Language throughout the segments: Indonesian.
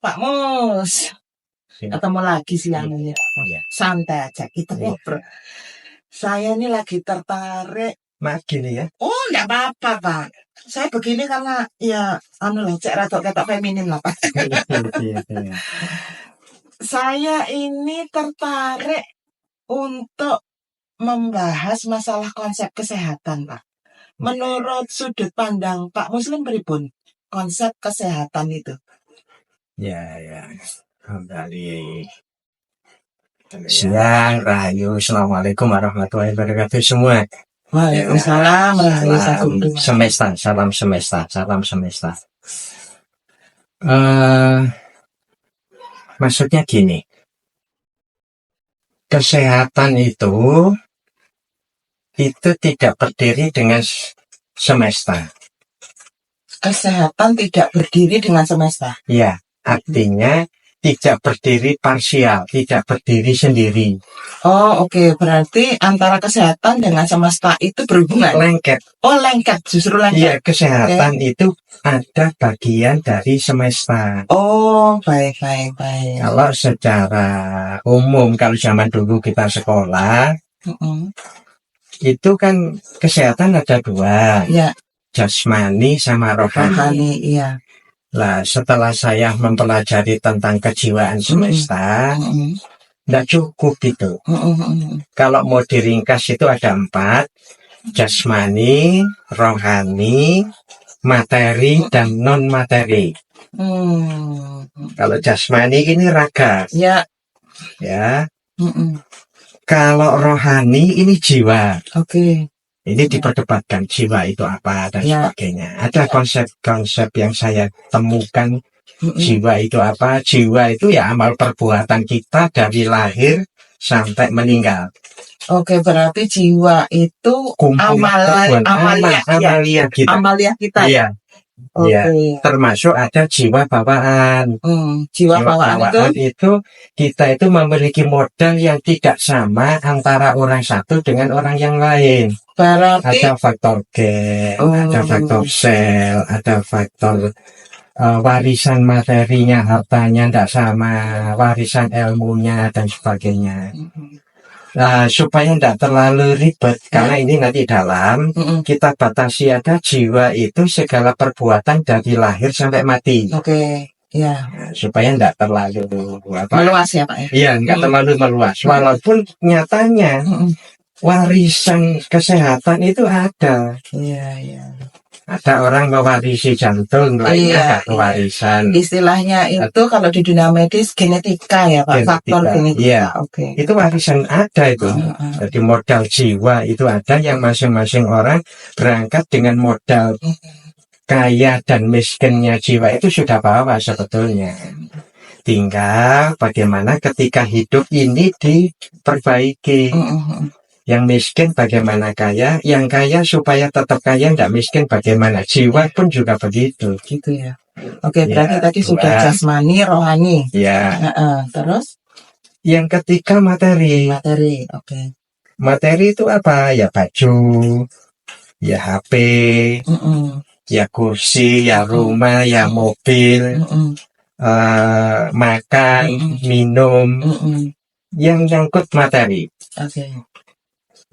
Pak Mus, ketemu lagi siang ini. Iya. Santai aja kita Iya. ngobrol. Saya ini lagi tertarik. Mak gini ya. Oh, enggak apa-apa, Pak. Saya begini karena ya lah cek rada ketok feminin lah, Pak. Iya. Saya ini tertarik untuk membahas masalah konsep kesehatan, Pak. Menurut sudut pandang Pak Muslim pripun konsep kesehatan itu? Ya. Kembali siang, Rahayu. Assalamualaikum warahmatullahi wabarakatuh semua. Waalaikumsalam warahmatullahi wabarakatuh. Salam semesta. Maksudnya gini. Kesehatan itu tidak berdiri dengan semesta. Kesehatan tidak berdiri dengan semesta. Ya, artinya tidak berdiri parsial, tidak berdiri sendiri. Oh, oke. Berarti antara kesehatan dengan semesta itu berhubungan. Lengket. Oh, lengket. Justru lengket. Iya, kesehatan itu ada bagian dari semesta. Oh, baik. Kalau secara umum, kalau zaman dulu kita sekolah, itu kan kesehatan ada dua. Ya. Jasmani sama rohani. Iya. Lah, setelah saya mempelajari tentang kejiwaan semesta, tidak cukup itu. Kalau mau diringkas itu ada 4, jasmani, rohani, materi, dan non-materi. Kalau jasmani ini raga. Ya. Kalau rohani ini jiwa. Oke. Ini diperdebatkan jiwa itu apa dan sebagainya. Ada konsep-konsep yang saya temukan. Jiwa itu apa? Jiwa itu ya amal perbuatan kita dari lahir sampai meninggal. Oke, berarti jiwa itu amalia kita. Iya. Ya, termasuk ada jiwa bawaan. Jiwa bawaan itu kita itu memiliki modal yang tidak sama antara orang satu dengan orang yang lain. Berarti ada faktor gen, ada faktor sel, ada faktor warisan materinya, hartanya tidak sama, warisan ilmunya dan sebagainya. Nah, supaya tidak terlalu ribet, karena ini nanti dalam kita batasi ada jiwa itu segala perbuatan dari lahir sampai mati. Oke. Ya. Nah, supaya tidak terlalu meluas ya, Pak. Iya, tidak terlalu meluas. Walaupun nyatanya warisan kesehatan itu ada. Iya. Ada orang mewarisi jantung, lainnya ada warisan. Istilahnya itu kalau di dunia medis genetika ya, Pak. Faktor genetika. Iya. Oke. Itu warisan ada itu. Jadi modal jiwa itu ada yang masing-masing orang berangkat dengan modal kaya dan miskinnya jiwa itu sudah bawa sebetulnya. Tinggal bagaimana ketika hidup ini diperbaiki. Yang miskin bagaimana kaya, yang kaya supaya tetap kaya, tidak miskin bagaimana. Jiwa pun juga begitu. Gitu ya. Oke, berarti tadi sudah jasmani, rohani. Ya. Terus? Yang ketiga materi. Oke. Materi itu apa? Ya baju, ya HP, ya kursi, ya rumah, ya mobil, makan, minum, yang nyangkut materi. Oke.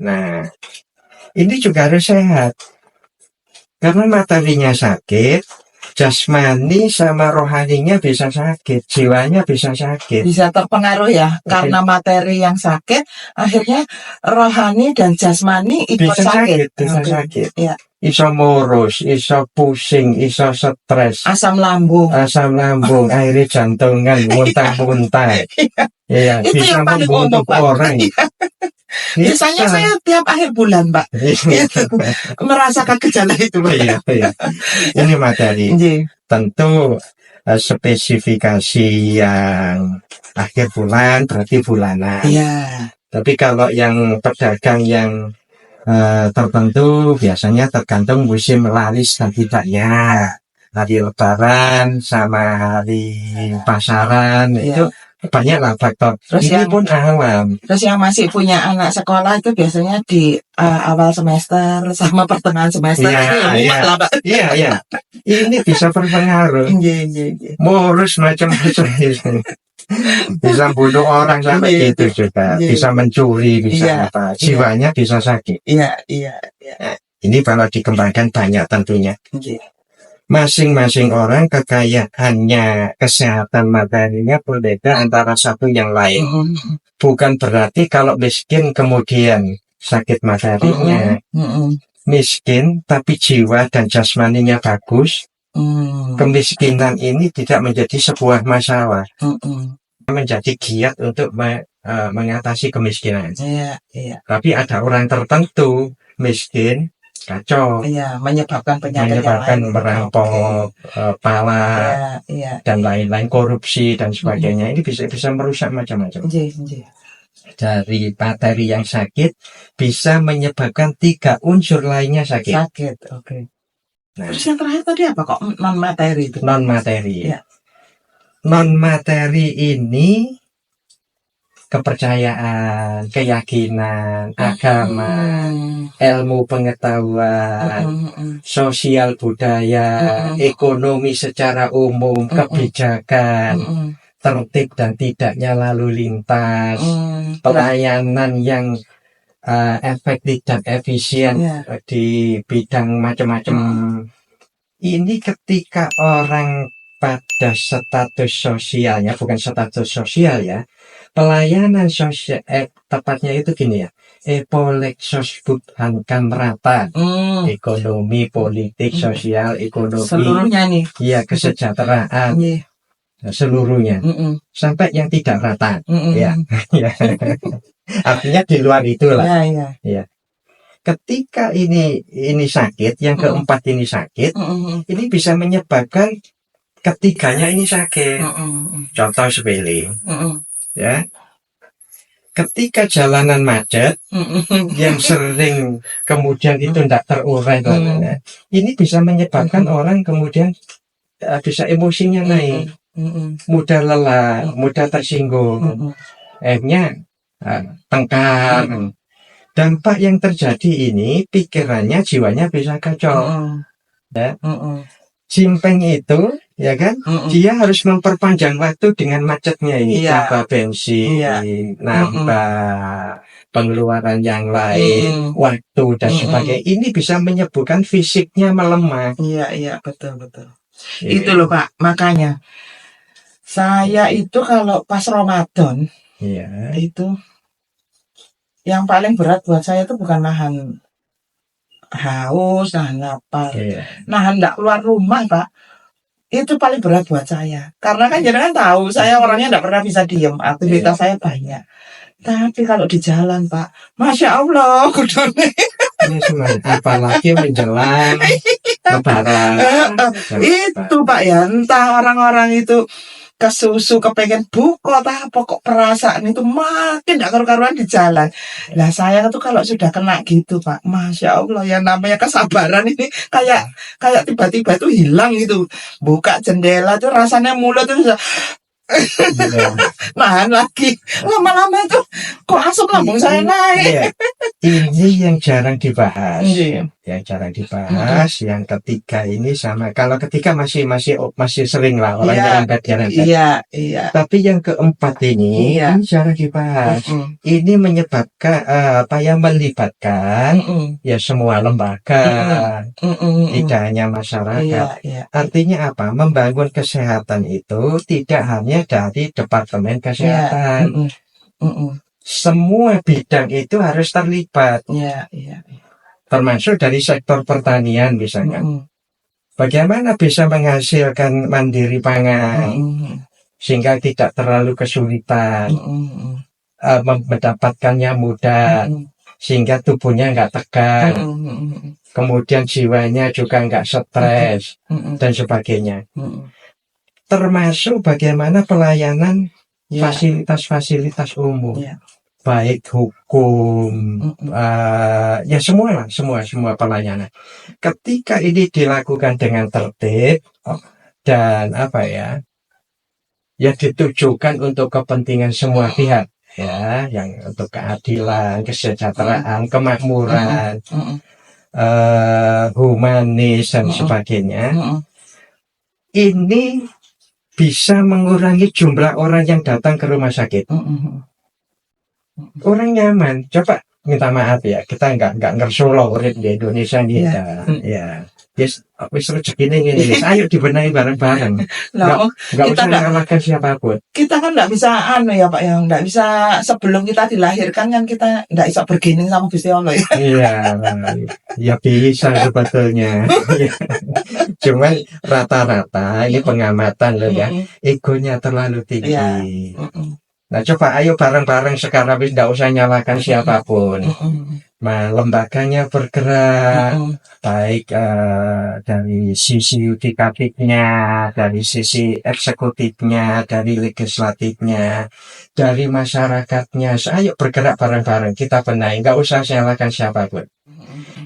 Nah, ini juga harus sehat. Karena materinya sakit, jasmani sama rohaninya bisa sakit, jiwanya bisa sakit. Bisa terpengaruh ya, karena materi yang sakit, akhirnya rohani dan jasmani ikut sakit. Bisa sakit. Ya. Iso morus, iso pusing, iso stres. Asam lambung, akhirnya jantungan, muntah-muntah. Iya, itu bisa yang paling membunuh orang. Biasanya saya tiap akhir bulan, Pak, merasakan gejala itu, Pak. Iya. Ini materi. Tentu spesifikasi yang akhir bulan berarti bulanan. Iya. Tapi kalau yang pedagang yang tertentu biasanya tergantung musim laris dan tidaknya. Hari lebaran sama hari pasaran itu banyaklah faktor. Terus Ini yang pun awam. Terus yang masih punya anak sekolah itu biasanya di awal semester sama pertengahan semester Iya, itu iya. mumet lah, Pak. Iya. Ini bisa berpengaruh. Iya. Morus macam-macam. Bisa bunuh orang sampai Iya. gitu juga. Iya. Bisa mencuri, bisa Iya. apa. Jiwanya bisa sakit. Iya. Ini kalau dikembangkan banyak tentunya. Iya. Masing-masing orang kekayaannya, kesehatan materinya berbeda antara satu yang lain. Bukan berarti kalau miskin kemudian sakit materinya. Miskin tapi jiwa dan jasmaninya bagus. Kemiskinan ini tidak menjadi sebuah masalah. Menjadi giat untuk mengatasi kemiskinan. Iya. Tapi ada orang tertentu miskin, kacau, Iya, menyebabkan penyakit menyebabkan yang lain. merampok, pala, Iya. dan lain-lain, korupsi dan sebagainya. Ini bisa merusak macam-macam. Iya. Dari materi yang sakit bisa menyebabkan 3 unsur lainnya sakit. Oke. Nah, Terus yang terakhir tadi apa kok non materi itu? non materi. Iya. Non materi ini kepercayaan, keyakinan, agama, ilmu pengetahuan, sosial budaya, ekonomi secara umum, kebijakan, tertib dan tidaknya lalu lintas, pelayanan yang efektif dan efisien di bidang macam-macam. Ini ketika orang pada status sosialnya, bukan status sosial ya, pelayanan sosial, tepatnya itu gini ya, epolek sosbudhan kamrata, ekonomi, politik, sosial, ekonomi, seluruhnya nih. Ya, kesejahteraan, seluruhnya, sampai yang tidak rata, ya. Artinya di luar itulah. Ya. Ketika ini sakit, yang keempat ini sakit, ini bisa menyebabkan ketiganya ini sakit. Contoh sepele, ya. Ketika jalanan macet, yang sering kemudian itu tidak terurai, ini bisa menyebabkan orang kemudian bisa emosinya naik, mudah lelah, mudah tersinggung, akhirnya tengkar. Dampak yang terjadi ini, pikirannya, jiwanya bisa kacau. Ya. Cimpeng itu, ya kan, dia harus memperpanjang waktu dengan macetnya ini, tambah bensin, nambah pengeluaran yang lain, waktu dan sebagainya. Ini bisa menyebabkan fisiknya melemah. Iya, betul. Itu loh Pak, makanya saya itu kalau pas Ramadan, itu yang paling berat buat saya itu bukan nahan haus, nahan lapar, nahan nggak keluar rumah Pak. Itu paling berat buat saya. Karena kan jangan tahu, saya orangnya nggak pernah bisa diem, aktivitas saya banyak. Tapi kalau di jalan Pak, Masya Allah, kudune. Apalagi menjelang Lebaran. Itu Pak ya, entah orang-orang itu kesusu kepengen buka pokok perasaan itu makin gak karu-karuan di jalan. Lah saya tuh kalau sudah kena gitu Pak, Masya Allah, yang namanya kesabaran ini kayak tiba-tiba itu hilang gitu. Buka jendela tuh rasanya mulut itu nahan lagi, lama-lama itu kok asam lambung saya naik. Ini yang jarang dibahas. Yang jarang dibahas. Yang ketiga ini sama. Kalau ketiga masih sering lah orang nyerempet. Iya. Tapi yang keempat ini jarang dibahas. Ini menyebabkan melibatkan ya semua lembaga, tidak hanya masyarakat. Artinya apa? Membangun kesehatan itu tidak hanya dari Departemen Kesehatan. Semua bidang itu harus terlibat. Termasuk dari sektor pertanian misalnya. Bagaimana bisa menghasilkan mandiri pangan sehingga tidak terlalu kesulitan, mendapatkannya mudah, sehingga tubuhnya nggak tegang, kemudian jiwanya juga nggak stres dan sebagainya. Termasuk bagaimana pelayanan fasilitas-fasilitas umum, baik hukum, ya semua pelayanan. Ketika ini dilakukan dengan tertib dan ya ditujukan untuk kepentingan semua pihak, ya, yang untuk keadilan, kesejahteraan, kemakmuran, humanis dan sebagainya. Ini bisa mengurangi jumlah orang yang datang ke rumah sakit. Orang nyaman. Coba minta maaf ya, kita nggak ngersolo urip di Indonesia nih, ya. Yes, wis rezekine ngene wis, ayo dibenahi bareng-bareng. Nggak usah menyalahkan siapapun. Kita kan nggak bisa ya Pak, yang nggak bisa sebelum kita dilahirkan kan kita nggak bisa bergening sama Gusti Allah ya. Iya, ya bisa sebetulnya. Cuman rata-rata ini pengamatan loh ya, egonya terlalu tinggi. Nah coba ayo bareng-bareng sekarang wis nggak usah nyalahkan siapapun. Nah, lembaganya bergerak, baik dari sisi yudikatifnya, dari sisi eksekutifnya, dari legislatifnya, dari masyarakatnya. Ayo bergerak bareng-bareng, kita benahi, nggak usah salahkan siapapun.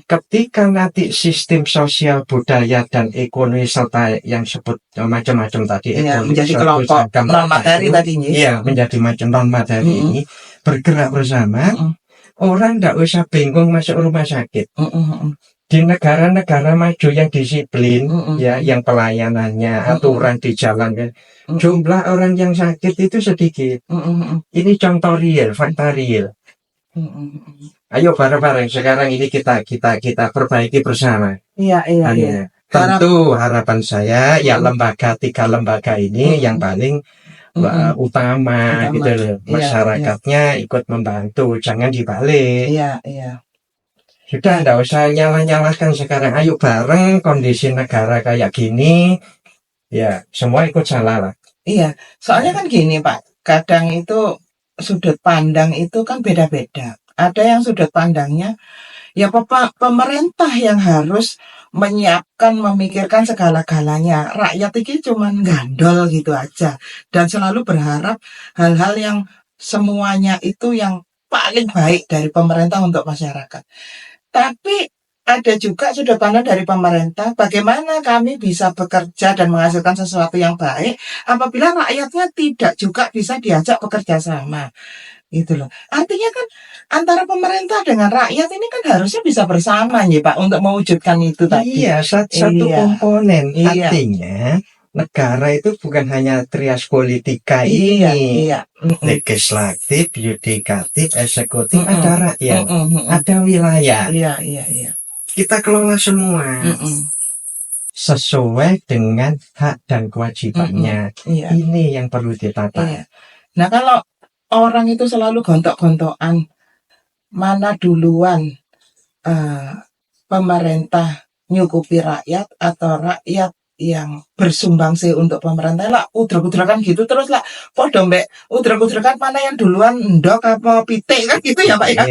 Ketika nanti sistem sosial, budaya, dan ekonomi serta yang sebut macam-macam tadi, menjadi kelompok non-materi tadinya. Iya, menjadi macam non-materi ini, bergerak bersama. Orang tidak usah bingung masuk rumah sakit. Di negara-negara maju yang disiplin, ya, yang pelayanannya, aturan di jalan, jumlah orang yang sakit itu sedikit. Ini contoh real, fakta real. Ayo bareng-bareng sekarang ini kita perbaiki bersama. Iya. Tentu harapan saya ya tiga lembaga ini yang paling utama gitu loh. Masyarakatnya ikut membantu, jangan dibalik. Iya. Sudah enggak usah nyalahkan sekarang. Ayo bareng, kondisi negara kayak gini, ya semua ikut salah lah. Iya, soalnya kan gini Pak, kadang itu sudut pandang itu kan beda-beda. Ada yang sudut pandangnya ya pemerintah yang harus menyiapkan, memikirkan segala-galanya. Rakyat ini cuman gandol gitu aja. Dan selalu berharap hal-hal yang semuanya itu yang paling baik dari pemerintah untuk masyarakat. Tapi ada juga sudut pandang dari pemerintah, bagaimana kami bisa bekerja dan menghasilkan sesuatu yang baik apabila rakyatnya tidak juga bisa diajak bekerja sama. Gitu loh. Artinya kan antara pemerintah dengan rakyat ini kan harusnya bisa bersama ya Pak untuk mewujudkan itu tadi. Iya, satu komponen. Artinya negara itu bukan hanya trias politika ini. Legislatif, yudikatif, eksekutif, ada rakyat, ada wilayah. Iya. Kita kelola semua. Sesuai dengan hak dan kewajibannya. Ini yang perlu ditata. Nah, kalau orang itu selalu gontok-gontokan mana duluan pemerintah nyukupi rakyat atau rakyat yang bersumbangsi untuk pemerintah lah, udrek-udrekan gitu terus lah, podo mbek udrek-udrekan mana yang duluan ndok apa pitik kan gitu ya Pak ya.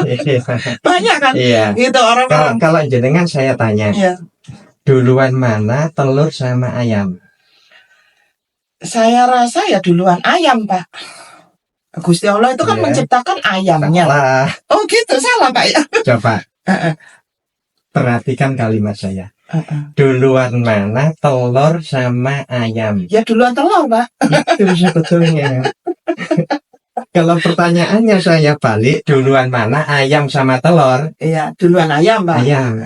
Iya. Banyak kan. Iya. Gitu orang-orang. Kalau jenengan saya tanya, duluan mana telur sama ayam? Saya rasa ya duluan ayam Pak. Gusti Allah itu kan menciptakan ayamnya. Oh gitu, salah Pak ya. Coba perhatikan kalimat saya. Duluan mana telur sama ayam? Ya duluan telur Pak. Itu sebetulnya. Kalau pertanyaannya saya balik, duluan mana ayam sama telur? Iya, duluan ayam Pak. Ayam.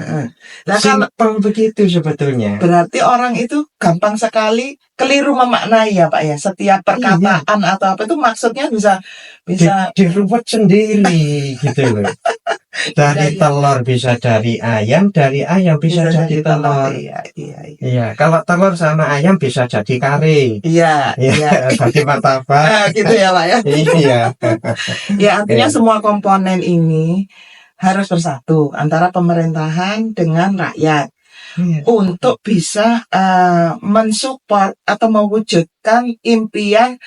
Nah, simpel begitu sebetulnya. Berarti orang itu gampang sekali keliru memaknai ya Pak ya. Setiap perkataan atau apa itu maksudnya bisa diruwet sendiri gitu loh. Dari telur bisa dari ayam bisa jadi telur. Iya. Kalau telur sama ayam bisa jadi kari. Iya. Jadi martabak. Gitu ya Pak ya. Iya. Ya artinya semua komponen ini harus bersatu antara pemerintahan dengan rakyat untuk bisa mensupport atau mewujudkan impian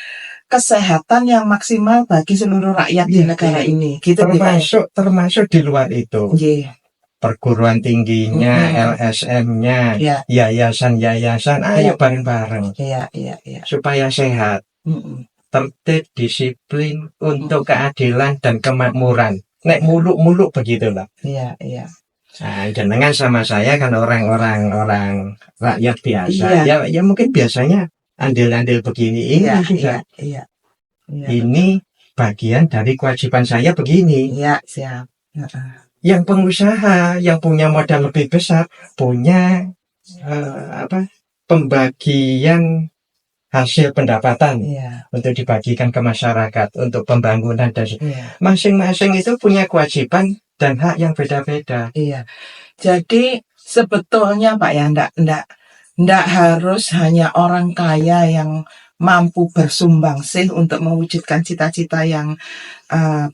kesehatan yang maksimal bagi seluruh rakyat di negara ini. Gitu termasuk di luar itu. Perguruan tingginya, LSM-nya, yayasan-yayasan, ayo bareng-bareng. Iya. Supaya sehat. Tertib, disiplin untuk keadilan dan kemakmuran. Nek muluk-muluk begitulah. Iya. Nah, dengan sama saya kan orang rakyat biasa. Ya mungkin biasanya andil-andil begini ini Iya, sudah. iya, iya. Ini bagian dari kewajiban saya begini. Iya, siap. Heeh. Yang pengusaha yang punya modal lebih besar punya pembagian hasil pendapatan Iya, untuk dibagikan ke masyarakat untuk pembangunan dan iya, masing-masing itu punya kewajiban dan hak yang beda-beda. iya. Jadi sebetulnya Pak ya, ndak harus hanya orang kaya yang mampu bersumbangsi untuk mewujudkan cita-cita yang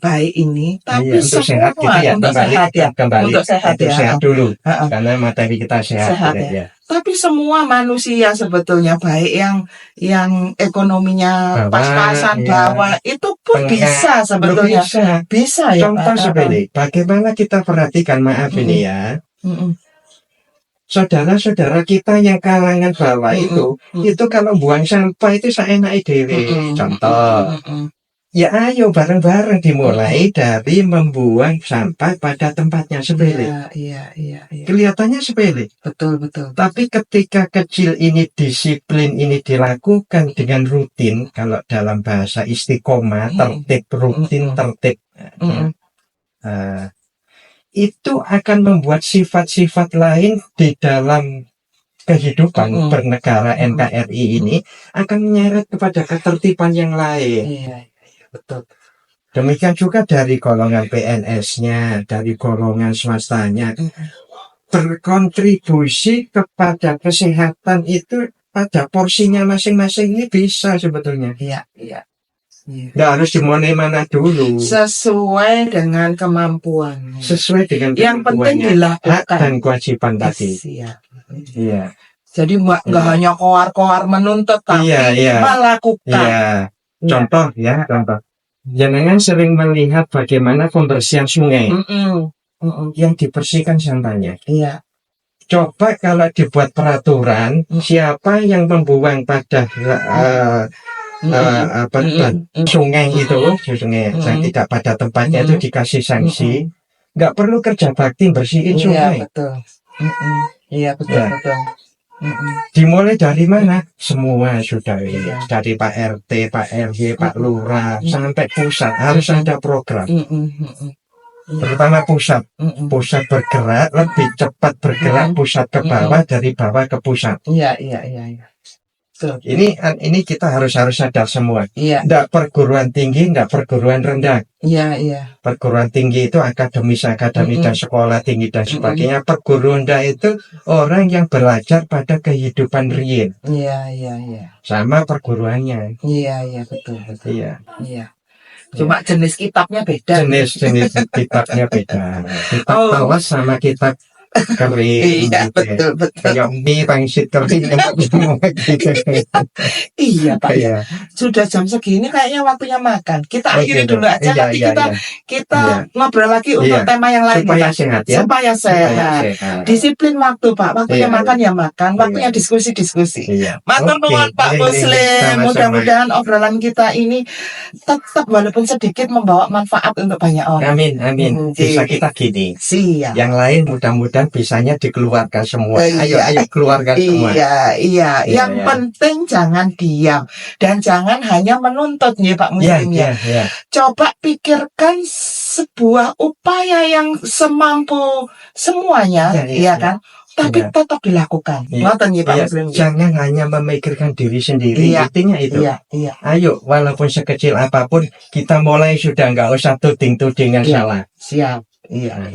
baik ini, tapi Iya, untuk sehat semua gitu ya, untuk kembali sehat ya, kembali untuk sehat untuk ya. sehat dulu Heeh. karena materi kita sehat, Sehat gitu ya. Tapi semua manusia sebetulnya baik yang ekonominya Bawah, pas-pasan iya. bawah itu pun Tengah. bisa sebetulnya. Bisa ya Contoh Pak. sepele, bagaimana kita perhatikan, maaf ini ya, Mm-mm. saudara-saudara kita yang kalangan bawah itu kalau buang sampah itu seenaknya dewe. Contoh, ya ayo bareng-bareng dimulai dari membuang sampah pada tempatnya sepele. Iya. Kelihatannya sepele, Betul. tapi ketika kecil ini disiplin ini dilakukan dengan rutin, kalau dalam bahasa istiqomah, tertib, rutin, tertib. Itu akan membuat sifat-sifat lain di dalam kehidupan bernegara NKRI ini akan menyeret kepada ketertiban yang lain. Iya, betul. Demikian juga dari golongan PNS-nya, dari golongan swastanya, berkontribusi kepada kesehatan itu pada porsinya masing-masing ini bisa sebetulnya. Iya. Nggak harus dimulai mana dulu. Sesuai dengan kemampuan. Sesuai dengan yang penting kemampuannya, dilakukan. hak dan kewajiban tadi. Iya. Jadi nggak hanya koar-koar menuntut, tapi melakukan. Iya. Contoh. Jangan sering melihat bagaimana pembersihan sungai yang dibersihkan sampahnya. Iya. Coba kalau dibuat peraturan, siapa yang membuang pada sungai itu, sungai yang tidak pada tempatnya itu dikasih sanksi. Nggak perlu kerja bakti bersihin sungai. Iya, betul. Iya, betul. Dimulai dari mana? Semua sudah ini. Dari Pak RT, Pak RW, Pak Lurah, sampai pusat harus ada program. Terutama pusat. Pusat bergerak, lebih cepat bergerak pusat ke bawah dari bawah ke pusat. Iya. Ini kita harus sadar semua. Iya. Nggak perguruan tinggi, nggak perguruan rendah. Iya. Perguruan tinggi itu akademis dan sekolah tinggi dan sebagainya. Perguruan rendah itu orang yang belajar pada kehidupan real. Iya. Sama perguruannya. Iya, betul. Iya. Cuma jenis kitabnya beda. Jenis kitabnya beda. Kitab tawas sama kitab kering. Iya, betul. Kayak mie pangsit kering. Iya Pak. Iya. Sudah jam segini kayaknya waktunya makan. Kita akhiri dulu aja. Nanti kita ngobrol lagi untuk tema yang lain. Supaya sehat ya. Supaya sehat. Disiplin waktu Pak. Waktunya makan ya makan. Waktunya diskusi. Matur nuwun Pak Muslim. Mudah-mudahan obrolan kita ini tetap walaupun sedikit membawa manfaat untuk banyak orang. Amin. Bisa kita gini. Siap. Yang lain mudah-mudahan bisanya dikeluarkan semua. Ayo keluarkan semua. Iya. Yang penting jangan diam dan jangan hanya menuntut nih Pak Muslim ya. Coba pikirkan sebuah upaya yang semampu semuanya, kan? Tapi tetap dilakukan. Ngoten nggih Pak Muslim. Jangan hanya memikirkan diri sendiri. Intinya itu. Iya. Ayo, walaupun sekecil apapun, kita mulai sudah nggak usah tuding-tudingan salah. Siap. Iya.